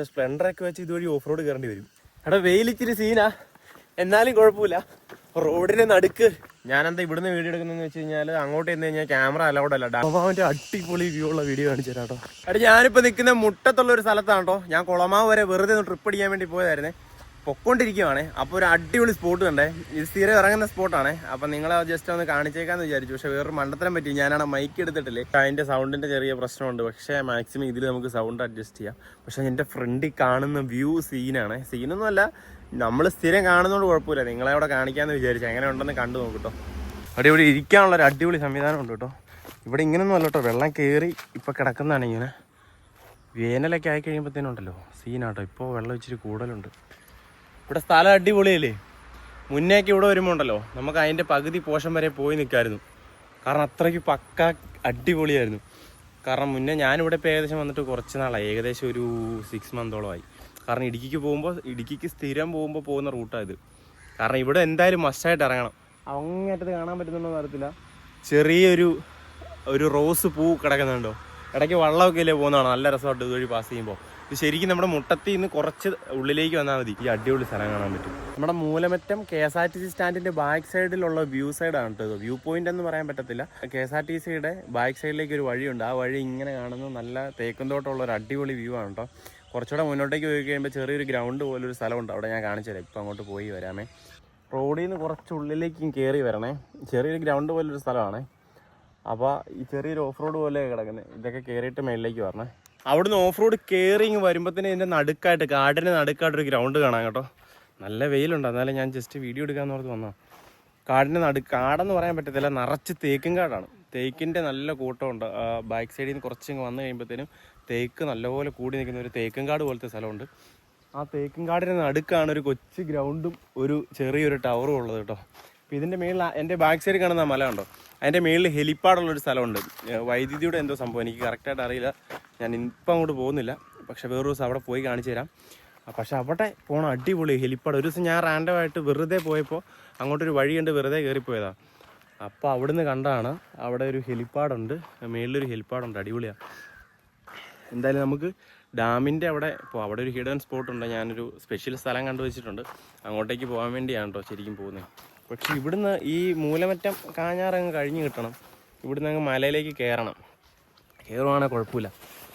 സ്പ്ലെൻഡറൊക്കെ വെച്ച് ഇതുവഴി off road കയറേണ്ടി വരും. എടാ വെയിലിച്ചിരി സീനാ, എന്നാലും കുഴപ്പമില്ല. റോഡിന്റെ നടുക്ക് ഞാനെന്താ ഇവിടുന്ന് വീഡിയോ എടുക്കുന്നതെന്ന് വെച്ച് കഴിഞ്ഞാൽ അങ്ങോട്ട് ചെന്ന് കഴിഞ്ഞാൽ ക്യാമറ അലൗഡ് അല്ല. ഡാമിന്റെ അടിപൊളി വ്യൂ ഉള്ള വീഡിയോ കാണിച്ചു തരാം കേട്ടോ. എടാ ഞാനിപ്പോൾ നിൽക്കുന്ന മുട്ടത്തുള്ള ഒരു സ്ഥലത്താണ് കേട്ടോ. ഞാൻ കുളമാവ് വരെ വെറുതെ ഒന്ന് ട്രിപ്പ് അടിക്കാൻ വേണ്ടി പോയതായിരുന്നേ. പൊക്കോണ്ടിരിക്കുവാണേ. അപ്പോൾ ഒരു അടിപൊളി സ്പോട്ട് കണ്ടേ. ഇത് സ്ഥിരം ഇറങ്ങുന്ന സ്പോട്ടാണ്. അപ്പം നിങ്ങളെ ജസ്റ്റ് ഒന്ന് കാണിച്ചേക്കാന്ന് വിചാരിച്ചു. പക്ഷേ വേറൊരു മണ്ടത്തരം പറ്റി. ഞാനാണ് മൈക്ക് എടുത്തിട്ടില്ലേ. അതിൻ്റെ സൗണ്ടിൻ്റെ ചെറിയ പ്രശ്നമുണ്ട്. പക്ഷേ മാക്സിമം ഇതിൽ നമുക്ക് സൗണ്ട് അഡ്ജസ്റ്റ് ചെയ്യാം. പക്ഷേ എൻ്റെ ഫ്രണ്ടിൽ കാണുന്ന വ്യൂ സീനാണ്. സീനൊന്നുമല്ല, നമ്മൾ സ്ഥിരം കാണുന്നതുകൊണ്ട് കുഴപ്പമില്ല. നിങ്ങളെ അവിടെ കാണിക്കാമെന്ന് വിചാരിച്ചു. എങ്ങനെ ഉണ്ടെന്ന് കണ്ടു നോക്കിട്ടോ. അടിപൊളി ഇരിക്കാനുള്ളൊരു അടിപൊളി സംവിധാനം ഉണ്ട് കേട്ടോ. ഇവിടെ ഇങ്ങനെയൊന്നും അല്ല കേട്ടോ. വെള്ളം കയറി ഇപ്പോൾ കിടക്കുന്നതാണ് ഇങ്ങനെ. വേനലൊക്കെ ആയി കഴിയുമ്പോഴത്തേനുണ്ടല്ലോ സീനാട്ടോ. ഇപ്പോൾ വെള്ളം ഇച്ചിരി കൂടുതലുണ്ട്. ഇവിടെ സ്ഥലം അടിപൊളിയല്ലേ. മുന്നേക്ക് ഇവിടെ വരുമ്പോൾ ഉണ്ടല്ലോ നമുക്ക് അതിൻ്റെ പകുതി പോഷൻ വരെ പോയി നിൽക്കാമായിരുന്നു. കാരണം അത്രയ്ക്ക് പക്ക അടിപൊളിയായിരുന്നു. കാരണം മുന്നേ ഞാനിവിടെ ഇപ്പോൾ ഏകദേശം വന്നിട്ട് കുറച്ച് നാളായി, ഏകദേശം ഒരു 6 മന്തോളമായി. കാരണം ഇടുക്കിക്ക് സ്ഥിരം പോകുന്ന റൂട്ടാണ് ഇത്. കാരണം ഇവിടെ എന്തായാലും മസ്റ്റായിട്ട് ഇറങ്ങണം. അങ്ങേറ്റത്ത് കാണാൻ പറ്റുന്നുണ്ടോ അറിയത്തില്ല, ചെറിയൊരു റോസ് പൂ കിടക്കുന്നുണ്ടോ. ഇടയ്ക്ക് വള്ളമൊക്കെ അല്ലേ പോകുന്നതാണ്. നല്ല രസമായിട്ട് ഇതുവഴി പാസ് ചെയ്യുമ്പോൾ. ഇത് ശരിക്കും നമ്മുടെ മുട്ടത്തിൽ നിന്ന് കുറച്ച് ഉള്ളിലേക്ക് വന്നാൽ മതി ഈ അടിപൊളി സ്ഥലം കാണാൻ പറ്റും. നമ്മുടെ മൂലമറ്റം KSRTC സ്റ്റാൻഡിൻ്റെ ബാക്ക് സൈഡിലുള്ള വ്യൂ സൈഡാണ് കേട്ടോ. വ്യൂ പോയിന്റ് എന്ന് പറയാൻ പറ്റത്തില്ല. KSRTCയുടെ ബാക്ക് സൈഡിലേക്ക് ഒരു വഴിയുണ്ട്. ആ വഴി ഇങ്ങനെ കാണുന്നത് നല്ല തേക്കുംതോട്ടമുള്ള ഒരു അടിപൊളി വ്യൂ ആണ് കേട്ടോ. കുറച്ചുകൂടെ മുന്നോട്ടേക്ക് പോയി കഴിയുമ്പോൾ ചെറിയൊരു ഗ്രൗണ്ട് പോലൊരു സ്ഥലമുണ്ട്. അവിടെ ഞാൻ കാണിച്ചു തരാം. ഇപ്പോൾ അങ്ങോട്ട് പോയി വരാമേ. റോഡിൽ നിന്ന് കുറച്ച് ഉള്ളിലേക്കും കയറി വരണേ. ചെറിയൊരു ഗ്രൗണ്ട് പോലൊരു സ്ഥലമാണേ. അപ്പോൾ ഈ ചെറിയൊരു ഓഫ് റോഡ് പോലെ കിടക്കുന്നത്. ഇതൊക്കെ കയറിയിട്ട് മേളിലേക്ക് വരണേ. അവിടുന്ന് ഓഫ് റോഡ് കയറി വരുമ്പോഴത്തേന് ഇതിൻ്റെ നടുക്കായിട്ട് കാടിൻ്റെ നടുക്കായിട്ടൊരു ഗ്രൗണ്ട് കാണാം കേട്ടോ. നല്ല വെയിലുണ്ട്. എന്നാലും ഞാൻ ജസ്റ്റ് വീഡിയോ എടുക്കാമെന്ന് ഓർത്ത് വന്നോ. കാടിൻ്റെ കാടെന്ന് പറയാൻ പറ്റത്തില്ല, നിറച്ച് തേക്കും കാടാണ്. തേക്കിൻ്റെ നല്ല കൂട്ടമുണ്ട്. ബാക്ക് സൈഡിൽ നിന്ന് കുറച്ചിങ്ങ് വന്നു കഴിയുമ്പോഴത്തേനും തേക്ക് നല്ലപോലെ കൂടി നിൽക്കുന്ന ഒരു തേക്കും കാട് പോലത്തെ സ്ഥലമുണ്ട്. ആ തേക്കും കാടിൻ്റെ നടുക്കാണ് ഒരു കൊച്ചു ഗ്രൗണ്ടും ഒരു ചെറിയൊരു ടവറും ഉള്ളത് കേട്ടോ. അപ്പോൾ ഇതിൻ്റെ മേളിൽ എൻ്റെ ബാക്ക് സൈഡിൽ കാണുന്ന മല ഉണ്ടോ, അതിൻ്റെ മേളിൽ ഹെലിപ്പാഡുള്ളൊരു സ്ഥലമുണ്ട്. വൈദ്യുതിയുടെ എന്തോ സംഭവം എനിക്ക് കറക്റ്റായിട്ട് അറിയില്ല. ഞാൻ ഇപ്പം അങ്ങോട്ട് പോകുന്നില്ല. പക്ഷേ വേറൊരു ദിവസം അവിടെ പോയി കാണിച്ചു തരാം. പക്ഷേ അവിടെ പോകണം, അടിപൊളി ഹെലിപ്പാഡ്. ഒരു ദിവസം ഞാൻ റാൻഡമായിട്ട് വെറുതെ പോയപ്പോൾ അങ്ങോട്ടൊരു വഴിയുണ്ട്, വെറുതെ കയറിപ്പോയതാണ്. അപ്പോൾ അവിടുന്ന് കണ്ടാണ് അവിടെ ഒരു ഹെലിപ്പാഡുണ്ട്, മേളിലൊരു ഹെലിപ്പാഡുണ്ട്. അടിപൊളിയാണ്. എന്തായാലും നമുക്ക് ഡാമിൻ്റെ അവിടെ ഇപ്പോൾ അവിടെ ഒരു ഹിഡൻ സ്പോട്ടുണ്ട്. ഞാനൊരു സ്പെഷ്യൽ സ്ഥലം കണ്ടുവച്ചിട്ടുണ്ട്. അങ്ങോട്ടേക്ക് പോകാൻ വേണ്ടിയാണ് കേട്ടോ ശരിക്കും പോകുന്നത്. പക്ഷേ ഇവിടുന്ന് ഈ മൂലമറ്റം കാഞ്ഞാറങ്ങ് കഴിഞ്ഞ് കിട്ടണം. ഇവിടുന്ന് അങ്ങ് മലയിലേക്ക് കയറുവാണെങ്കിൽ കുഴപ്പമില്ല.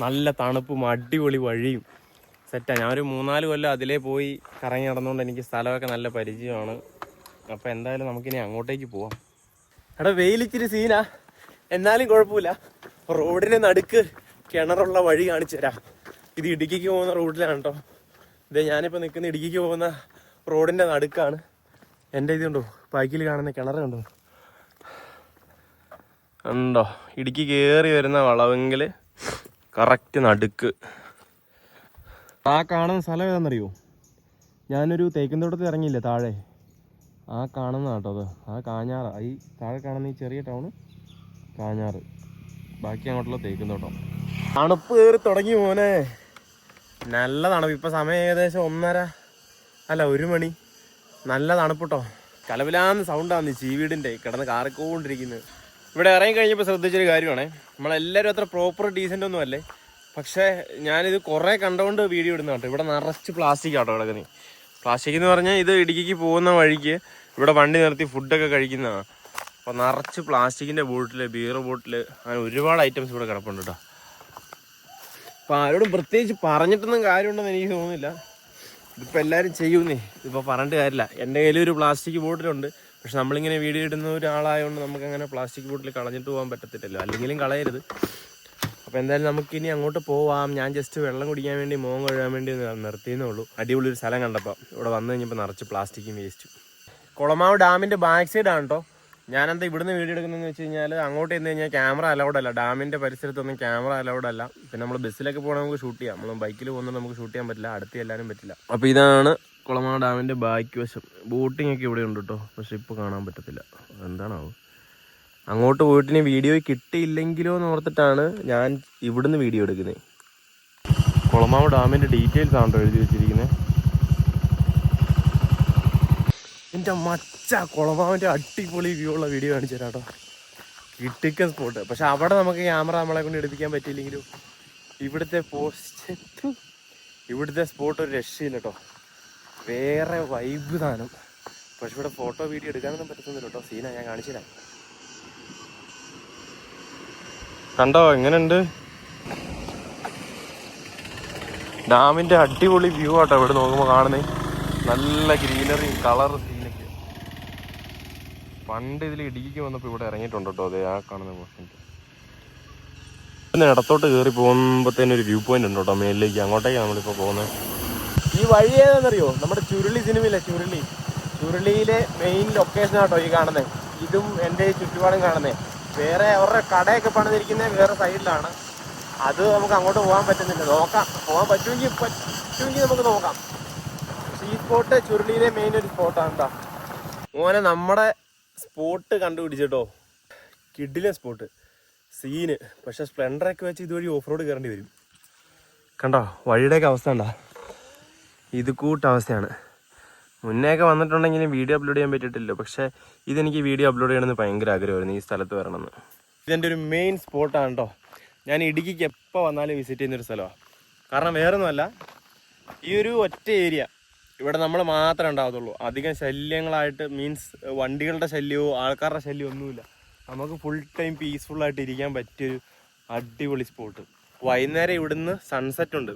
നല്ല തണുപ്പും അടിപൊളി വഴിയും സെറ്റാണ്. ഞാനൊരു 3-4 കൊല്ലം അതിലേ പോയി കറങ്ങി നടന്നുകൊണ്ട് എനിക്ക് സ്ഥലമൊക്കെ നല്ല പരിചയമാണ്. അപ്പോൾ എന്തായാലും നമുക്കിനി അങ്ങോട്ടേക്ക് പോവാം. എടാ വെയിലിച്ചിരി സീനാ, എന്നാലും കുഴപ്പമില്ല. റോഡിൻ്റെ നടുക്ക് കിണറുള്ള വഴി കാണിച്ചു തരാം. ഇത് ഇടുക്കിക്ക് പോകുന്ന റോഡിലാണ് കേട്ടോ. ഇതേ ഞാനിപ്പോൾ നിൽക്കുന്ന ഇടുക്കിക്ക് പോകുന്ന റോഡിൻ്റെ നടുക്കാണ്. എൻ്റെ ഇതുണ്ടോ ബാക്കിൽ കാണുന്ന കിണർ കണ്ടോ, ഉണ്ടോ? ഇടുക്കി കയറി വരുന്ന വളവെങ്കിൽ കറക്റ്റ് നടുക്ക്. ആ കാണുന്ന സ്ഥലം ഏതാണെന്നറിയോ? ഞാനൊരു തേക്കുംതോട്ടത്തിൽ ഇറങ്ങിയില്ലേ താഴെ, ആ കാണുന്ന കേട്ടോ അത്. ആ കാഞ്ഞാറ്, ഈ താഴെ കാണുന്ന ഈ ചെറിയ ടൗണ് കാഞ്ഞാറ്. ബാക്കി അങ്ങോട്ടുള്ള തേക്കുംതോട്ടം. തണുപ്പ് കയറി തുടങ്ങി മോനെ, നല്ല തണുപ്പ്. ഇപ്പം സമയം ഏകദേശം 1 മണി. നല്ല തണുപ്പ് കേട്ടോ. കലവിലാന്ന് സൗണ്ടാണ് ഈ ചീവീടിൻ്റെ കിടന്ന് കാറിക്കൊണ്ടിരിക്കുന്നത്. ഇവിടെ ഇറങ്ങി കഴിഞ്ഞപ്പോൾ ശ്രദ്ധിച്ചൊരു കാര്യമാണേ, നമ്മളെല്ലാവരും അത്ര പ്രോപ്പർ ഡീസൻ്റ് ഒന്നും അല്ലേ. പക്ഷേ ഞാനിത് കുറേ കണ്ടുകൊണ്ട് വീഡിയോ ഇടുന്ന കേട്ടോ. ഇവിടെ നിറച്ച് പ്ലാസ്റ്റിക് ആട്ടോ കിടക്കുന്നത്. പ്ലാസ്റ്റിക് എന്ന് പറഞ്ഞാൽ ഇത് ഇടുക്കിക്ക് പോകുന്ന വഴിക്ക് ഇവിടെ വണ്ടി നിർത്തി ഫുഡൊക്കെ കഴിക്കുന്നതാണ്. അപ്പോൾ നിറച്ച് പ്ലാസ്റ്റിക്കിൻ്റെ ബോട്ടിൽ, ബിയർ ബോട്ടിൽ, അങ്ങനെ ഒരുപാട് ഐറ്റംസ് ഇവിടെ കിടപ്പുണ്ട് കേട്ടോ. അപ്പോൾ ആരോടും പ്രത്യേകിച്ച് പറഞ്ഞിട്ടൊന്നും കാര്യമുണ്ടെന്ന് എനിക്ക് തോന്നുന്നില്ല. ഇതിപ്പോൾ എല്ലാവരും ചെയ്യുന്നേ, ഇതിപ്പോൾ പറഞ്ഞിട്ട് കാര്യമില്ല. എൻ്റെ കയ്യിൽ ഒരു പ്ലാസ്റ്റിക് ബോട്ടിലുണ്ട്. പക്ഷെ നമ്മളിങ്ങനെ വീഡിയോ ഇടുന്ന ഒരാളായതുകൊണ്ട് നമുക്കങ്ങനെ പ്ലാസ്റ്റിക് ബോട്ടിൽ കളഞ്ഞിട്ട് പോകാൻ പറ്റത്തില്ലല്ലോ, അല്ലെങ്കിലും കളയരുത്. അപ്പോൾ എന്തായാലും നമുക്കിനി അങ്ങോട്ട് പോവാം. ഞാൻ ജസ്റ്റ് വെള്ളം കുടിക്കാൻ വേണ്ടി, മോൻ കഴുകാൻ വേണ്ടി നിർത്തിയെന്നേ ഉള്ളൂ. അടിപൊളി ഒരു സ്ഥലം കണ്ടപ്പോൾ ഇവിടെ വന്നു കഴിഞ്ഞപ്പോൾ നിറച്ച് പ്ലാസ്റ്റിക്കും വേസ്റ്റും. കുളമാവ് ഡാമിൻ്റെ ബാക്ക് സൈഡാണ് കേട്ടോ. ഞാനെന്താ ഇവിടുന്ന് വീഡിയോ എടുക്കുന്നതെന്ന് വെച്ച് കഴിഞ്ഞാൽ അങ്ങോട്ട് ചെന്ന് കഴിഞ്ഞാൽ ക്യാമറ അലൗഡ് അല്ല. ഡാമിൻ്റെ പരിസരത്തൊന്നും ക്യാമറ അലൗഡ് അല്ല. പിന്നെ നമ്മൾ ബസ്സിലൊക്കെ പോകണം, നമുക്ക് ഷൂട്ട് ചെയ്യാം. നമ്മൾ ബൈക്കിൽ പോകുന്നത് നമുക്ക് ഷൂട്ട് ചെയ്യാൻ പറ്റില്ല, അടുത്ത് ചെല്ലാനും പറ്റില്ല. അപ്പോൾ ഇതാണ് കുളമാവ് ഡാമിൻ്റെ ബാക്ക് വശം. ബോട്ടിംഗ് ഒക്കെ ഇവിടെ ഉണ്ട് കേട്ടോ, പക്ഷെ ഇപ്പോൾ കാണാൻ പറ്റത്തില്ല. എന്താണാവും, അങ്ങോട്ട് പോയിട്ടിനി വീഡിയോ കിട്ടിയില്ലെങ്കിലോ എന്ന് ഓർത്തിട്ടാണ് ഞാൻ ഇവിടുന്ന് വീഡിയോ എടുക്കുന്നത്. കുളമാവ് ഡാമിൻ്റെ ഡീറ്റെയിൽസ് ആണോ എഴുതി വെച്ചിരിക്കുന്നത്. എൻ്റെ മച്ച കുളമാവിൻ്റെ അടിപൊളി വ്യൂ ഉള്ള വീഡിയോ കാണിച്ചു തരാം കേട്ടോ. കിട്ടിക്കൻ സ്പോട്ട്. പക്ഷെ അവിടെ നമുക്ക് ക്യാമറ നമ്മളെ കൊണ്ട് എടുപ്പിക്കാൻ പറ്റിയില്ലെങ്കിലും ഇവിടുത്തെ പോസ്റ്റ് ഇവിടുത്തെ സ്പോട്ട് ഒരു രക്ഷയില്ല കേട്ടോ, വേറെ വൈബ് സാധനം. പക്ഷെ ഇവിടെ ഫോട്ടോ വീഡിയോ എടുക്കാനൊന്നും പറ്റുന്നില്ല കേട്ടോ, സീനാ, ഞാൻ കാണിച്ചില്ല. കണ്ടോ എങ്ങനെയുണ്ട് ഡാമിന്റെ അടിപൊളി വ്യൂ ആട്ടോ ഇവിടെ നോക്കുമ്പോൾ കാണുന്നേ. നല്ല ഗ്രീനറിയും കളർ സീനൊക്കെ. പണ്ട് ഇതിൽ ഇടുക്കിക്ക് വന്നപ്പോൾ ഇവിടെ ഇറങ്ങിയിട്ടുണ്ട് കേട്ടോ, അതെ ആ കാണുന്ന പോയിന്റ്. പിന്നെ ഇടത്തോട്ട് കയറി പോകുമ്പോഴത്തേനൊരു വ്യൂ പോയിന്റ് ഉണ്ട് കേട്ടോ മേലിലേക്ക്, അങ്ങോട്ടേക്ക് നമ്മളിപ്പോൾ പോകുന്നത്. ഈ വഴി ഏതാണെന്നറിയോ, നമ്മുടെ ചുരുളി സിനിമയില്ലേ, ചുരുളിയിലെ മെയിൻ ലൊക്കേഷൻ ആട്ടോ ഈ കാണുന്നത്. ഇതും എൻ്റെ ചുറ്റുപാടും കാണുന്നത്. വേറെ അവരുടെ കടയൊക്കെ പണിതിരിക്കുന്നത് വേറെ സൈഡിലാണ്. അത് നമുക്ക് അങ്ങോട്ട് പോകാൻ പറ്റുന്നില്ല, നോക്കാം, പോകാൻ പറ്റുമെങ്കിൽ നമുക്ക് നോക്കാം. പക്ഷേ ഈ സ്പോട്ട് ചുരുളിയിലെ മെയിൻ ഒരു സ്പോട്ടാണ് കേട്ടോ മോനെ. നമ്മുടെ സ്പോട്ട് കണ്ടുപിടിച്ചിട്ടോ, കിഡിലെ സ്പോട്ട് സീന്. പക്ഷെ സ്പ്ലെൻഡറൊക്കെ വെച്ച് ഇതുവഴി ഓഫ് റോഡ് കയറേണ്ടി വരും. കണ്ടോ വഴിയുടെയൊക്കെ അവസ്ഥ ഉണ്ടോ, ഇത് കൂട്ടവസ്ഥയാണ്. മുന്നേയൊക്കെ വന്നിട്ടുണ്ടെങ്കിലും വീഡിയോ അപ്ലോഡ് ചെയ്യാൻ പറ്റിയിട്ടില്ല. പക്ഷേ ഇതെനിക്ക് വീഡിയോ അപ്ലോഡ് ചെയ്യണമെന്ന് ഭയങ്കര ആഗ്രഹമായിരുന്നു, ഈ സ്ഥലത്ത് വരണമെന്ന്. ഇതെൻ്റെ ഒരു മെയിൻ സ്പോട്ടാണ് കേട്ടോ. ഞാൻ ഇടുക്കിക്ക് എപ്പോൾ വന്നാലും വിസിറ്റ് ചെയ്യുന്നൊരു സ്ഥലമാണ്. കാരണം വേറൊന്നുമല്ല, ഈ ഒരു ഒറ്റ ഏരിയ ഇവിടെ നമ്മൾ മാത്രമേ ഉണ്ടാകത്തുള്ളൂ. അധികം ശല്യങ്ങളായിട്ട് മീൻസ് വണ്ടികളുടെ ശല്യമോ ആൾക്കാരുടെ ശല്യമോ ഒന്നുമില്ല. നമുക്ക് ഫുൾ ടൈം പീസ്ഫുള്ളായിട്ട് ഇരിക്കാൻ പറ്റിയൊരു അടിപൊളി സ്പോട്ട്. വൈകുന്നേരം ഇവിടുന്ന് സൺസെറ്റ് ഉണ്ട്,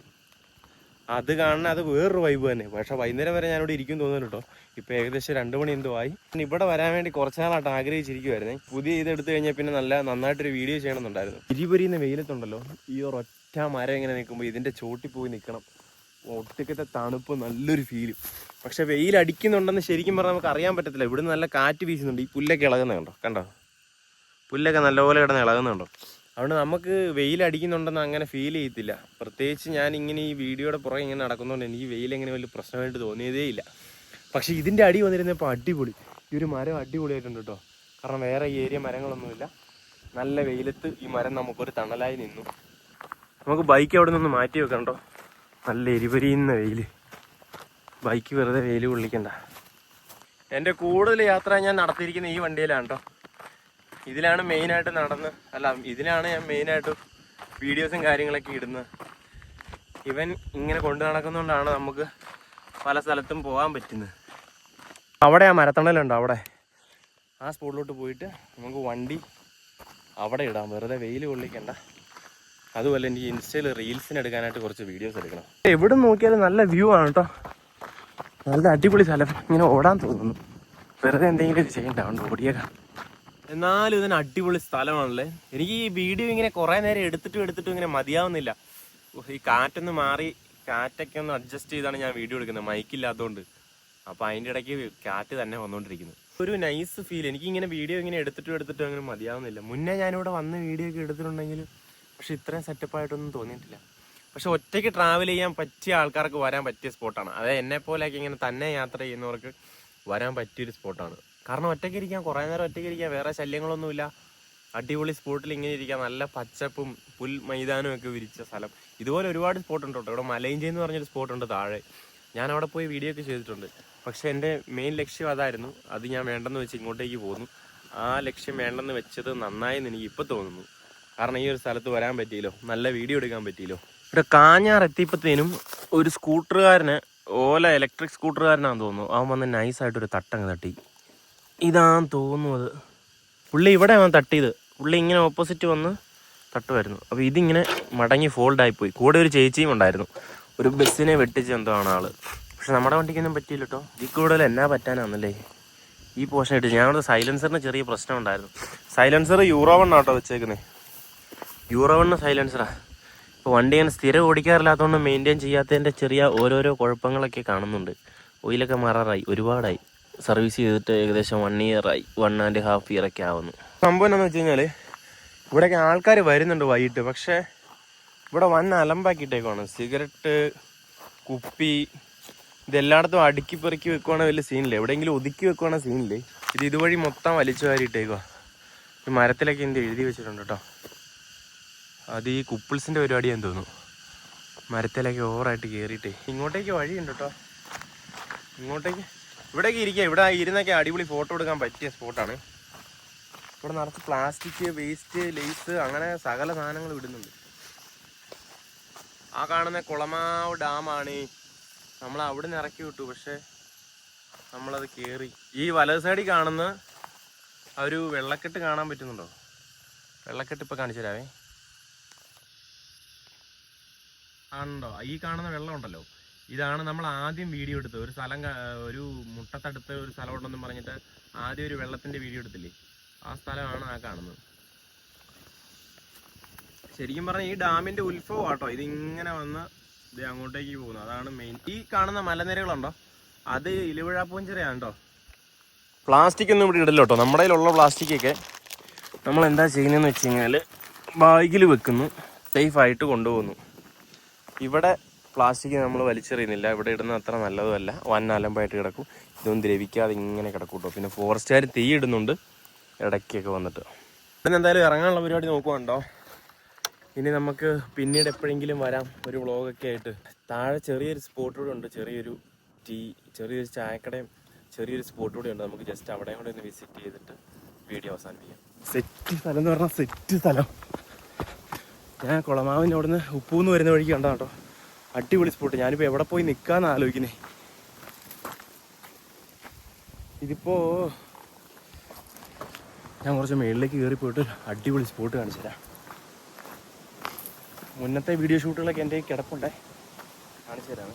അത് കാണാൻ അത് വേറൊരു വൈബ് തന്നെ. പക്ഷേ വൈകുന്നേരം വരെ ഞാനിവിടെ ഇരിക്കും തോന്നുന്നു കേട്ടോ. ഇപ്പോൾ ഏകദേശം 2 മണി എന്തോ ആയി. ഇവിടെ വരാൻ വേണ്ടി കുറച്ച് നാളായിട്ട് ആഗ്രഹിച്ചിരിക്കുമായിരുന്നേ. പുതിയ ഇതെടുത്ത് കഴിഞ്ഞാൽ പിന്നെ നന്നായിട്ടൊരു വീഡിയോ ചെയ്യണമെന്നുണ്ടായിരുന്നു. ഇരിപൊരിയുന്ന വെയിലത്തുണ്ടല്ലോ, ഈ ഒരൊറ്റ മരം ഇങ്ങനെ നിൽക്കുമ്പോൾ ഇതിൻ്റെ ചോട്ടിൽ പോയി നിൽക്കണം. ഒറ്റക്കത്തെ തണുപ്പ്, നല്ലൊരു ഫീലും. പക്ഷെ വെയിൽ അടിക്കുന്നുണ്ടെന്ന് ശരിക്കും പറഞ്ഞാൽ നമുക്ക് അറിയാൻ പറ്റത്തില്ല. ഇവിടുന്ന് നല്ല കാറ്റ് വീശുന്നുണ്ട്. ഈ പുല്ലൊക്കെ ഇളകുന്നുണ്ടോ, കണ്ടോ പുല്ലൊക്കെ നല്ലപോലെ കിടന്ന് ഇളകുന്നുണ്ടോ. അതുകൊണ്ട് നമുക്ക് വെയിലടിക്കുന്നുണ്ടെന്ന് അങ്ങനെ ഫീൽ ചെയ്യത്തില്ല. പ്രത്യേകിച്ച് ഞാൻ ഇങ്ങനെ ഈ വീഡിയോയുടെ പുറകെ ഇങ്ങനെ നടക്കുന്നതുകൊണ്ട് എനിക്ക് വെയിലെങ്ങനെ വലിയ പ്രശ്നമായിട്ട് തോന്നിയതേ ഇല്ല. പക്ഷേ ഇതിൻ്റെ അടി വന്നിരുന്നപ്പോൾ അടിപൊളി. ഈ ഒരു മരം അടിപൊളിയായിട്ടുണ്ട് കേട്ടോ. കാരണം വേറെ ഈ ഏരിയ മരങ്ങളൊന്നുമില്ല. നല്ല വെയിലത്ത് ഈ മരം നമുക്കൊരു തണലായി നിന്നു. നമുക്ക് ബൈക്ക് അവിടെ നിന്ന് മാറ്റി വെക്കണ്ടോ, നല്ല എരിപൊരിയുന്ന വെയിൽ. ബൈക്ക് വെറുതെ വെയിൽ കൊള്ളിക്കണ്ട. എൻ്റെ കൂടുതൽ യാത്ര ഞാൻ നടത്തിയിരിക്കുന്ന ഈ വണ്ടിയിലാണ് കേട്ടോ. ഇതിലാണ് മെയിനായിട്ട് ഇതിലാണ് ഞാൻ മെയിനായിട്ട് വീഡിയോസും കാര്യങ്ങളൊക്കെ ഇടുന്നത്. ഇവൻ ഇങ്ങനെ കൊണ്ടു നടക്കുന്നതുകൊണ്ടാണ് നമുക്ക് പല സ്ഥലത്തും പോകാൻ പറ്റുന്നത്. അവിടെ ആ മരത്തണലുണ്ട്, അവിടെ ആ സ്പോട്ടിലോട്ട് പോയിട്ട് നമുക്ക് വണ്ടി അവിടെ ഇടാം, വെറുതെ വെയിൽ കൊള്ളിക്കണ്ട. അതുപോലെ എനിക്ക് ഇൻസ്റ്റയിൽ റീൽസിന് എടുക്കാനായിട്ട് കുറച്ച് വീഡിയോസ് എടുക്കണം. എവിടെ നോക്കിയാലും നല്ല വ്യൂ ആണ് കേട്ടോ, നല്ല അടിപൊളി സ്ഥലം. ഇങ്ങനെ ഓടാൻ തോന്നുന്നു, വെറുതെ എന്തെങ്കിലും ചെയ്യണ്ട, അതുകൊണ്ട് ഓടിയേക്കാം. എന്നാലും ഇതിന് അടിപൊളി സ്ഥലമാണല്ലേ. എനിക്ക് ഈ വീഡിയോ ഇങ്ങനെ കുറേ നേരം എടുത്തിട്ടും ഇങ്ങനെ മതിയാവുന്നില്ല. ഈ കാറ്റൊന്ന് മാറി, കാറ്റൊക്കെ ഒന്ന് അഡ്ജസ്റ്റ് ചെയ്താണ് ഞാൻ വീഡിയോ എടുക്കുന്നത്, മൈക്കില്ലാത്തതുകൊണ്ട്. അപ്പോൾ അതിൻ്റെ ഇടയ്ക്ക് കാറ്റ് തന്നെ വന്നുകൊണ്ടിരിക്കുന്നു. ഒരു നൈസ് ഫീൽ. എനിക്കിങ്ങനെ വീഡിയോ ഇങ്ങനെ എടുത്തിട്ടും അങ്ങനെ മതിയാവുന്നില്ല. മുന്നേ ഞാനിവിടെ വന്ന് വീഡിയോ ഒക്കെ എടുത്തിട്ടുണ്ടെങ്കിൽ പക്ഷെ ഇത്രയും സെറ്റപ്പായിട്ടൊന്നും തോന്നിയിട്ടില്ല. പക്ഷെ ഒറ്റയ്ക്ക് ട്രാവൽ ചെയ്യാൻ പറ്റിയ ആൾക്കാർക്ക് വരാൻ പറ്റിയ സ്പോട്ടാണ്. അതായത് എന്നെപ്പോലെയൊക്കെ ഇങ്ങനെ തന്നെ യാത്ര ചെയ്യുന്നവർക്ക് വരാൻ പറ്റിയൊരു സ്പോട്ടാണ്. കാരണം ഒറ്റയ്ക്ക് ഇരിക്കാൻ, കുറേ നേരം ഒറ്റയ്ക്ക് ഇരിക്കാൻ, വേറെ ശല്യങ്ങളൊന്നുമില്ല. അടിപൊളി സ്പോട്ടിൽ ഇങ്ങനെ ഇരിക്കാം, നല്ല പച്ചപ്പും പുൽ മൈതാനവും ഒക്കെ വിരിച്ച സ്ഥലം. ഇതുപോലെ ഒരുപാട് സ്പോട്ടുണ്ട് കേട്ടോ. ഇവിടെ മലയിഞ്ചി എന്ന് പറഞ്ഞൊരു സ്പോട്ടുണ്ട് താഴെ. ഞാൻ അവിടെ പോയി വീഡിയോ ഒക്കെ ചെയ്തിട്ടുണ്ട്. പക്ഷെ എൻ്റെ മെയിൻ ലക്ഷ്യം അതായിരുന്നു. അത് ഞാൻ വേണ്ടെന്ന് വെച്ച് ഇങ്ങോട്ടേക്ക് പോന്നു. ആ ലക്ഷ്യം വേണ്ടെന്ന് വെച്ചത് നന്നായെന്ന് എനിക്ക് ഇപ്പോൾ തോന്നുന്നു. കാരണം ഈ ഒരു സ്ഥലത്ത് വരാൻ പറ്റിയല്ലോ, നല്ല വീഡിയോ എടുക്കാൻ പറ്റിയല്ലോ. ഇവിടെ കാഞ്ഞാർ എത്തിയപ്പോഴത്തേനും ഒരു സ്കൂട്ടറുകാരന്, ഓല ഇലക്ട്രിക് സ്കൂട്ടറുകാരനാണെന്ന് തോന്നുന്നു, അവൻ വന്ന് നൈസായിട്ടൊരു തട്ടങ്ങ് തട്ടി. ഇതാന്ന് തോന്നുന്നത്. പുള്ളി ഇവിടെ അവൻ തട്ടിയത്. പുള്ളി ഇങ്ങനെ ഓപ്പോസിറ്റ് വന്ന് തട്ടുമായിരുന്നു. അപ്പോൾ ഇതിങ്ങനെ മടങ്ങി ഫോൾഡായിപ്പോയി. കൂടെ ഒരു ചേച്ചിയും ഉണ്ടായിരുന്നു. ഒരു ബസ്സിനെ വെട്ടിച്ച് എന്തോ ആണ് ആള്. പക്ഷെ നമ്മുടെ വണ്ടിക്കൊന്നും പറ്റിയില്ല കേട്ടോ. ഇതിൽ കൂടുതൽ എന്നാ പറ്റാനാണെന്നല്ലേ ഈ പോർഷൻ ഇട്ട്. ഞാനവിടെ സൈലൻസറിന് ചെറിയ പ്രശ്നം ഉണ്ടായിരുന്നു. സൈലൻസർ യൂറോ 1 ആട്ടോ വെച്ചേക്കുന്നത്. യൂറോ 1 സൈലൻസറാ. ഇപ്പോൾ വണ്ടി അങ്ങനെ സ്ഥിരം ഓടിക്കാറില്ലാത്തതുകൊണ്ട് മെയിൻറ്റെയിൻ ചെയ്യാത്തതിൻ്റെ ചെറിയ ഓരോരോ കുഴപ്പങ്ങളൊക്കെ കാണുന്നുണ്ട്. ഓയിലൊക്കെ മാറാറായി, ഒരുപാടായി. സർവീസ് ചെയ്തിട്ട് ഏകദേശം 1 ഇയറായി, 1.5 ഇയറൊക്കെ ആവുന്നു. സംഭവം എന്താണെന്ന് വെച്ച് കഴിഞ്ഞാൽ ഇവിടെയൊക്കെ ആൾക്കാർ വരുന്നുണ്ട് വൈകിട്ട്. പക്ഷേ ഇവിടെ അലമ്പാക്കിയിട്ടേക്കുവാണ്. സിഗരറ്റ്, കുപ്പി, ഇതെല്ലായിടത്തും അടുക്കി പെറുക്കി വെക്കുവാണെങ്കിൽ വലിയ സീനില്ലേ. എവിടെയെങ്കിലും ഒതുക്കി വെക്കുവാണെങ്കിൽ സീനില്ലേ. ഇതുവഴി മൊത്തം വലിച്ചു വാരിയിട്ടേക്കുവാ. ഈ മരത്തിലൊക്കെ എന്ത് എഴുതി വെച്ചിട്ടുണ്ട് കേട്ടോ. അത് ഈ കുപ്പിൾസിൻ്റെ പരിപാടിയാന്ന് തോന്നുന്നു. മരത്തിലൊക്കെ ഓവറായിട്ട് കയറിയിട്ടേ. ഇങ്ങോട്ടേക്ക് വഴിയുണ്ട് കേട്ടോ. ഇങ്ങോട്ടേക്ക് ഇവിടേക്ക് ഇരിക്കുക. ഇവിടെ ഇരുന്നൊക്കെ അടിപൊളി ഫോട്ടോ എടുക്കാൻ പറ്റിയ സ്പോട്ടാണ്. ഇവിടെ നിറച്ച് പ്ലാസ്റ്റിക് വേസ്റ്റ്, ലേസ്, അങ്ങനെ സകല സാധനങ്ങൾ ഇടുന്നുണ്ട്. ആ കാണുന്ന കുളമാവ് ഡാമാണ്. നമ്മൾ അവിടെ നിന്ന് ഇറക്കി വിട്ടു, പക്ഷെ നമ്മളത് കയറി. ഈ വലത് സൈഡിൽ കാണുന്ന ആ ഒരു വെള്ളക്കെട്ട് കാണാൻ പറ്റുന്നുണ്ടോ? വെള്ളക്കെട്ട് ഇപ്പം കാണിച്ചു തരാവേ. ആണുണ്ടോ? ഈ കാണുന്ന വെള്ളം ഉണ്ടല്ലോ, ഇതാണ് നമ്മൾ ആദ്യം വീഡിയോ എടുത്തത്. ഒരു സ്ഥലം, ഒരു മുട്ടത്തടുത്ത് ഒരു സ്ഥലം ഉണ്ടെന്ന് പറഞ്ഞിട്ട് ആദ്യം ഒരു വെള്ളത്തിന്റെ വീഡിയോ എടുത്തില്ലേ, ആ സ്ഥലമാണ് ആ കാണുന്നത്. ശരിക്കും പറഞ്ഞാൽ ഈ ഡാമിന്റെ ഉത്ഭവം ആട്ടോ, ഇതിങ്ങനെ വന്ന് ഇത് അങ്ങോട്ടേക്ക് പോകുന്നു. അതാണ് മെയിൻ. ഈ കാണുന്ന മലനിരകളുണ്ടോ, അത് ഇലവുഴ പൂഞ്ചിറയാണ് കേട്ടോ. പ്ലാസ്റ്റിക് ഒന്നും ഇവിടെ ഇടല്ലോ കേട്ടോ. നമ്മുടെ കയ്യിലുള്ള പ്ലാസ്റ്റിക്കൊക്കെ നമ്മൾ എന്താ ചെയ്യുന്നതെന്ന് വെച്ച് കഴിഞ്ഞാൽ ബാഗിൽ വെക്കുന്നു, സേഫായിട്ട് കൊണ്ടുപോകുന്നു. ഇവിടെ പ്ലാസ്റ്റിക് നമ്മൾ വലിച്ചെറിയുന്നില്ല, ഇവിടെ ഇടുന്ന അത്ര നല്ലതുമല്ല, വൻ കിടക്കും. ഇതൊന്നും ദ്രവിക്കാതെ ഇങ്ങനെ കിടക്കും കേട്ടോ. പിന്നെ ഫോറസ്റ്റുകാർ തീ ഇടുന്നുണ്ട് ഇടയ്ക്കൊക്കെ വന്നിട്ട്. ഇവിടെ എന്തായാലും ഇറങ്ങാനുള്ള പരിപാടി നോക്കുന്നുണ്ടോ. ഇനി നമുക്ക് പിന്നീട് എപ്പോഴെങ്കിലും വരാം ഒരു വ്ളോഗൊക്കെ ആയിട്ട്. താഴെ ചെറിയൊരു സ്പോട്ട് കൂടെ ഉണ്ട്, ചെറിയൊരു ചായക്കടയും ചെറിയൊരു സ്പോട്ട് കൂടെ ഉണ്ട്. നമുക്ക് ജസ്റ്റ് അവിടെ കൂടെ ഒന്ന് വിസിറ്റ് ചെയ്തിട്ട് വീഡിയോ അവസാനിപ്പിക്കാം. സെറ്റ് സ്ഥലം എന്ന് പറഞ്ഞാൽ സെറ്റ് സ്ഥലം. ഞാൻ കുളമാവിന് അവിടുന്ന് ഉപ്പൂന്ന് വരുന്ന വഴിക്ക് കണ്ടോ കേട്ടോ. അടിപൊളി സ്പോട്ട്. ഞാനിപ്പോൾ എവിടെ പോയി നിൽക്കാന്ന് ആലോചിക്കുന്നേ. ഇതിപ്പോ ഞാൻ കുറച്ച് മേളിലേക്ക് കയറി പോയിട്ട് അടിപൊളി സ്പോട്ട് കാണിച്ചു തരാം. മുന്നത്തെ വീഡിയോ ഷൂട്ടുകളൊക്കെ എൻ്റെ കിടപ്പുണ്ടേ, കാണിച്ചു തരാം.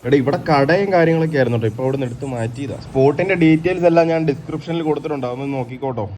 എടാ ഇവിടെ കടയും കാര്യങ്ങളൊക്കെ ആയിരുന്നു കേട്ടോ. ഇപ്പോൾ അവിടെ നിന്ന് എടുത്ത് മാറ്റിയതാ. സ്പോട്ടിന്റെ ഡീറ്റെയിൽസ് എല്ലാം ഞാൻ ഡിസ്ക്രിപ്ഷനിൽ കൊടുത്തിട്ടുണ്ടാവും, ഒന്ന് നോക്കിക്കോട്ടോ.